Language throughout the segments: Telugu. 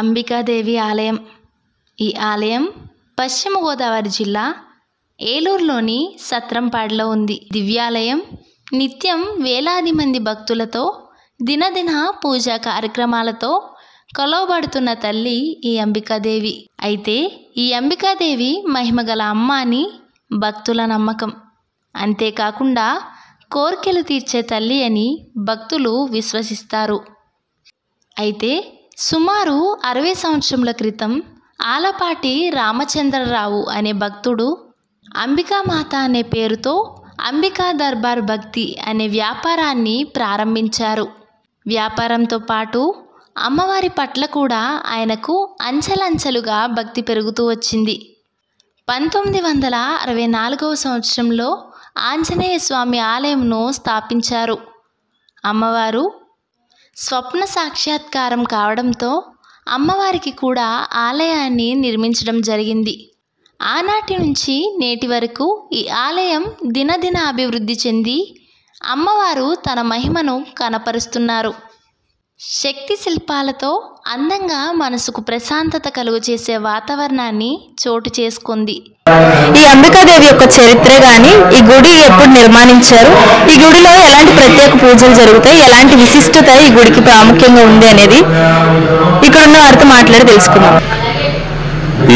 అంబికాదేవి ఆలయం. ఈ ఆలయం పశ్చిమ గోదావరి జిల్లా ఏలూరులోని సత్రంపాడులో ఉంది. దివ్యాలయం నిత్యం వేలాది మంది భక్తులతో దినదిన పూజా కార్యక్రమాలతో కొలవబడుతున్న తల్లి ఈ అంబికాదేవి. అయితే ఈ అంబికాదేవి మహిమగల అమ్మ అని భక్తుల నమ్మకం. అంతేకాకుండా కోర్కెలు తీర్చే తల్లి అని భక్తులు విశ్వసిస్తారు. అయితే సుమారు 60 సంవత్సరముల క్రితం ఆలపాటి రామచంద్రరావు అనే భక్తుడు అంబికామాత అనే పేరుతో అంబికా దర్బార్ భక్తి అనే వ్యాపారాన్ని ప్రారంభించారు. వ్యాపారంతో పాటు అమ్మవారి పట్ల కూడా ఆయనకు అంచెలంచెలుగా భక్తి పెరుగుతూ వచ్చింది. 1964వ సంవత్సరంలో ఆంజనేయ స్వామి ఆలయంను స్థాపించారు. అమ్మవారు స్వప్న సాక్షాత్కారం కావడంతో అమ్మవారికి కూడా ఆలయాన్ని నిర్మించడం జరిగింది. ఆనాటి నుంచి నేటి వరకు ఈ ఆలయం దినదిన అభివృద్ధి చెంది అమ్మవారు తన మహిమను కనపరుస్తున్నారు. శక్తి శిల్పాలతో అందంగా మనసుకు ప్రశాంతత కలుగు చేసే వాతావరణాన్ని చోటు చేసుకుంది. ఈ అంబికాదేవి యొక్క చరిత్ర కానీ, ఈ గుడి ఎప్పుడు నిర్మాణించారు, ఈ గుడిలో ఎలాంటి ప్రత్యేక పూజలు జరుగుతాయి, ఎలాంటి విశిష్టత ఈ గుడికి ప్రాముఖ్యంగా ఉంది అనేది ఇక్కడ ఉన్న వారితో మాట్లాడి తెలుసుకుందాం.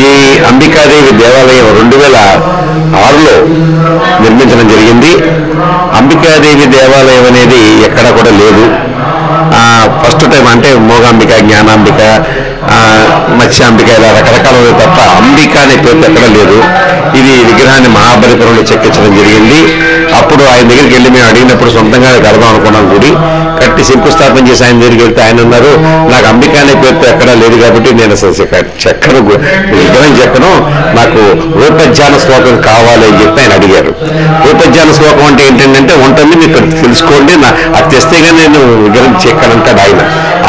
ఈ అంబికాదేవి దేవాలయం 2006లో నిర్మించడం జరిగింది. అంబికాదేవి దేవాలయం అనేది ఎక్కడా కూడా లేదు. ఫస్ట్ టైం అంటే మోగాంబిక, జ్ఞానాంబిక, మత్స్యాంబిక ఇలా రకరకాల తప్ప అంబిక అనే పేరు ఎక్కడ లేదు. ఇది విగ్రహాన్ని మహాబలిపురంలో చెక్కించడం జరిగింది. అప్పుడు ఆయన దగ్గరికి వెళ్ళి మేము అడిగినప్పుడు సొంతంగా కడదాం అనుకున్నాం. గుడి కట్టి శంకుస్థాపన చేసి ఆయన దగ్గరికి వెళ్తే ఆయన అన్నారు, నాకు అంబిక అనే పేరుతో ఎక్కడా లేదు కాబట్టి నేను చెక్కను విగ్రహం చెక్కను, నాకు రూపజ్ఞాన శ్లోకం కావాలి అని చెప్పి ఆయన అడిగారు. రూపజ్ఞాన శ్లోకం అంటే ఏంటంటే ఉంటుంది, మీకు తెలుసుకోండి, అది తెస్తే కానీ నేను విగ్రహం చెక్కనంటాడు ఆయన.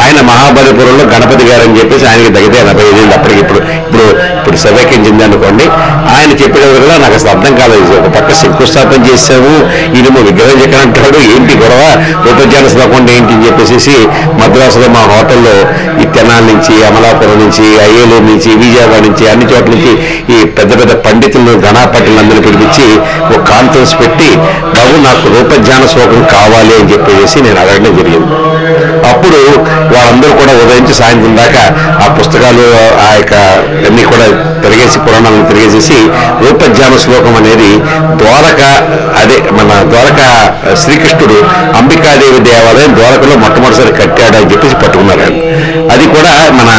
ఆయన మహాబలిపురంలో గణపతి గారు అని చెప్పేసి ఆయనకి తగ్గితే 85 ఏళ్ళు అప్పటికి ఇప్పుడు సభ్యకం చెంది అనుకోండి. ఆయన చెప్పేటప్పుడు కూడా నాకు అసలు అర్థం కాలేదు. ఒక పక్క శంకుస్థాపన చేసాము, ఈయన విగ్రహం చెక్కనంటాడు, ఏంటి గొడవ, రూపజ్ఞాన శ్లోకం ఏంటి అని చెప్పేసి మద్రాసులో మా హోటల్లో ఈ తెనాల నుంచి, అమలాపురం నుంచి, ఏలూరు నుంచి, విజయవాడ నుంచి, అన్ని చోట్ల నుంచి ఈ పెద్ద పెద్ద పండితులను, గణాపతులందరినీ పిలిపించి ఒక కాన్ఫరెన్స్ పెట్టి, బాబు నాకు రూపజ్ఞాన శ్లోకం కావాలి అని చెప్పేసి నేను అడగడం జరిగింది. అప్పుడు వాళ్ళందరూ కూడా ఉదయం నుంచి సాయంత్రం దాకా ఆ పుస్తకాలు ఆ యొక్క అన్ని కూడా తిరిగేసి, పురాణాలను తిరిగేసేసి రూపజ్ఞాన శ్లోకం అనేది మన ద్వారక శ్రీకృష్ణుడు అంబికాదేవి దేవాలయం ద్వారకలో మొట్టమొదటిసారి కట్టాడు అని చెప్పేసి పట్టుకున్నారు. అది కూడా మన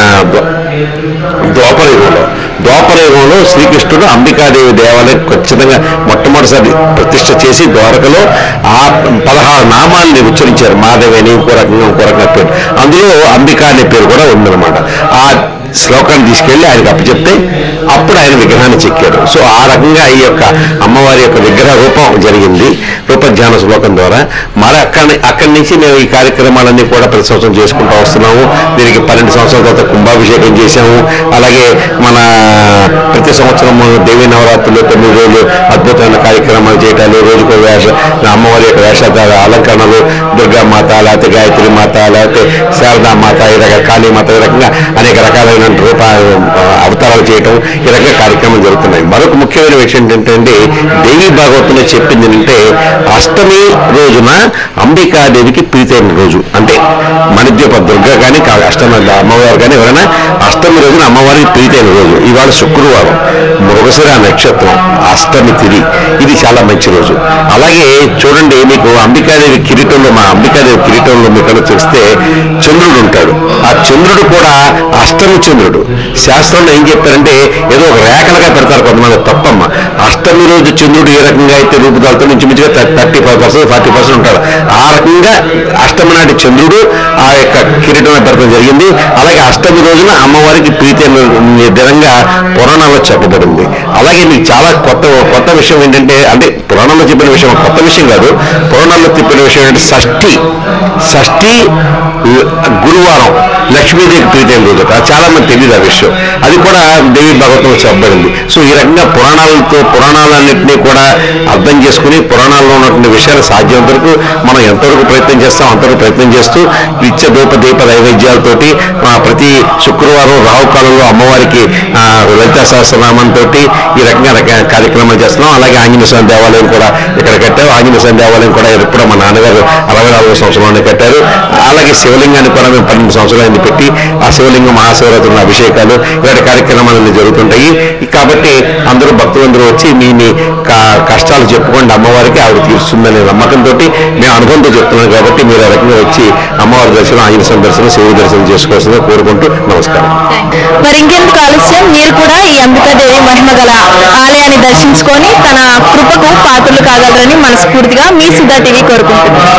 ద్వాపరయుగంలో శ్రీకృష్ణుడు అంబికాదేవి దేవాలయం ఖచ్చితంగా మొట్టమొదటిసారి ప్రతిష్ఠ చేసి ద్వారకలో ఆ 16 నామాలని ఉచ్చరించారు. మాధవి అని ఇంకో రకంగా పేరు, అందులో అంబికా అనే పేరు కూడా ఉందన్నమాట. ఆ శ్లోకాన్ని తీసుకెళ్లి ఆయనకు అప్పచెప్తే అప్పుడు ఆయన విగ్రహాన్ని చెక్కాడు. సో ఆ రకంగా ఈ యొక్క అమ్మవారి యొక్క విగ్రహ రూపం జరిగింది రూపజ్ఞాన శ్లోకం ద్వారా. మరి అక్కడి నుంచి మేము ఈ కార్యక్రమాలన్నీ కూడా ప్రతి సంవత్సరం చేసుకుంటూ వస్తున్నాము. దీనికి 12 సంవత్సరాల తర్వాత కుంభాభిషేకం చేశాము. అలాగే మన ప్రతి సంవత్సరం దేవీ నవరాత్రులు 9 రోజులు అద్భుతమైన కార్యక్రమాలు చేయటాలు, రోజుకో అమ్మవారి యొక్క వేషాధార అలంకరణలు, దుర్గామాత, లేకపోతే గాయత్రి మాత, లేకపోతే శారదామాత, ఈ రకంగా కాళీమాత, ఈ రకంగా అనేక రకాలైన రూప అవతారాలు చేయటం, ఈ రకంగా కార్యక్రమాలు జరుగుతున్నాయి. మరొక ముఖ్యమైన విషయం ఏంటంటే దేవీ భాగవతంలో చెప్పింది ఏంటంటే అష్టమి రోజున అంబికాదేవికి ప్రీతైన రోజు. అంటే మణిద్వీప దుర్గా కానీ అష్టమి అమ్మవారు కానీ ఎవరైనా అష్టమి రోజున అమ్మవారికి ప్రీతైన రోజు. ఇవాళ శుక్రవారం, మృగశిర నక్షత్రం, అష్టమి తిథి, ఇది చాలా మంచి రోజు. అలాగే చూడండి, మీకు అంబికాదేవి కిరీటంలో, మా అంబికాదేవి కిరీటంలో మీకు చూస్తే చంద్రుడు ఉంటాడు. ఆ చంద్రుడు కూడా అష్టమి చంద్రుడు. శాస్త్రంలో ఏం చెప్పారంటే ఏదో ఒక రేఖలుగా పెడతారు కొంతమంది, తప్పమ్మ. అష్టమి రోజు చంద్రుడు ఏ రకంగా అయితే రూపుదాలతో ఇంచుమించుగా 35%, 40% ఉంటాడు. ఆ రకంగా అష్టమి నాటి చంద్రుడు ఆ యొక్క కిరీటంలో పెడతాం జరిగింది. అలాగే అష్టమి రోజున అమ్మవారికి ప్రీతి దినంగా పురాణాల్లో చెప్పబడింది. అలాగే మీకు చాలా కొత్త విషయం ఏంటంటే, అంటే పురాణంలో చెప్పిన విషయం కొత్త విషయం కాదు, పురాణాల్లో చెప్పిన విషయం ఏంటంటే షష్ఠి గురువారం. లక్ష్మీదేవి ప్రీతైన రోజు చాలా మంది తెలియదు ఆ విషయం. అది కూడా దేవి భాగవతంలో చెప్పబడింది. సో ఈ రకంగా పురాణాలన్నింటినీ కూడా అర్థం చేసుకుని పురాణాల్లో ఉన్నటువంటి విషయాలు సాధ్యం వరకు మనం ఎంతవరకు ప్రయత్నం చేస్తాం అంతవరకు ప్రయత్నం చేస్తూ నిత్య దీప నైవేద్యాలతోటి ప్రతి శుక్రవారం రావుకాలంలో అమ్మవారికి లలితా సహస్రనామంతో ఈ రకంగా కార్యక్రమాలు చేస్తున్నాం. అలాగే ఆంజనేయ స్వామి దేవాలయం కూడా ఇక్కడ కట్టారు. ఆంజనేయ స్వామి దేవాలయం కూడా ఎప్పుడో మా నాన్నగారు 64వ సంవత్సరంలోనే కట్టారు. అలాగే శివలింగాన్ని కూడా మేము 12 సంవత్సరాలు పెట్టి ఆ శివలింగం మహాశివరాత్రుల అభిషేకాలు ఇలాంటి కార్యక్రమాలన్నీ జరుగుతుంటాయి. కాబట్టి అందరూ భక్తులందరూ వచ్చి మీ కష్టాలు చెప్పుకోండి, అమ్మవారికి ఆవిడ తీరుస్తుందనే నమ్మకంతో మేము అనుభవంతో చెప్తున్నాం. కాబట్టి మీరు ఆ రకంగా వచ్చి అమ్మవారి దర్శనం, ఆంజనేయ స్వామి దర్శనం, శివుడి దర్శనం చేసుకోవాల్సిందిగా కోరుకుంటూ నమస్కారం. మరి ఇంకెందుకు ఆలస్యం, మీరు కూడా ఈ అంబికాదేవి మహిమ గల ఆలయాన్ని దర్శించుకొని తన కృపకు పాత్రలు కాగలరని మనస్ఫూర్తిగా మీ సుధా టీవీ కోరుకుంటున్నాం.